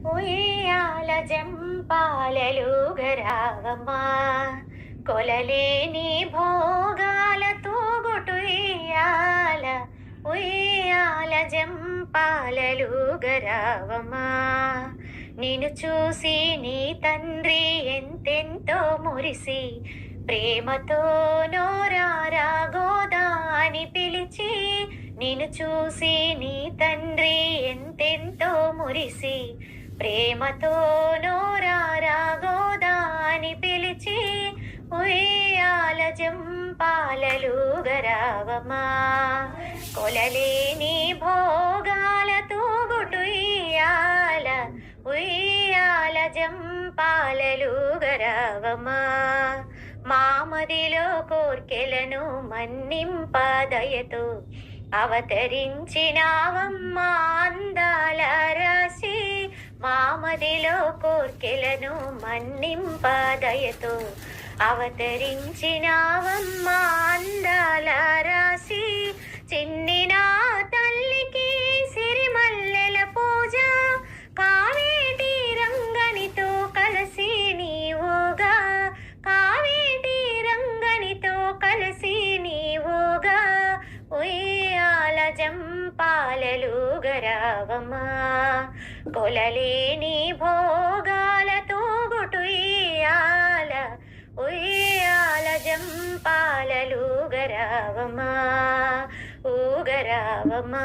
ఉయ్యాల జంపాలలుగరావమ్మా కొలలేని భోగాలతో గుటుయ్యాల ఉయ్యాల జంపాలలుగరావమ్మా నిన్ను చూసి నీ తండ్రి ఎంతెంతో మురిసి ప్రేమతో నోరారా గోదా అని పిలిచి నిన్ను చూసి నీ తండ్రి ఎంతెంతో మురిసి ప్రేమతో నోరారా గోదా అని పిలిచి ఉయ్యాల జంపాలలుగరావమ్మా కొలలేని భోగాలతో గుటుయ్యాల ఉయ్యాల జంపాలలుగరావమ్మా మామదిలో కోర్కెలను మన్నింపదయతో అవతరించినావమ్మా అందాల రాశి మామదిలో కోర్కెలను మన్నింపదయతో అవతరించినావమ్మా అందాల రాశి చిన్నిన తల్లికి సిరిమల్లెల పూజ కావేటి రంగనితో కలిసి నీవుగా కావేటి రంగనితో కలిసి నీవుగా ఉయ్యాల జంపాలలుగరావమ్మా కొలలేని భోగాలతో గుటుయ్యాల ఉయ్యాల జంపాలలుగరావమ్మా ఊగరావమ్మా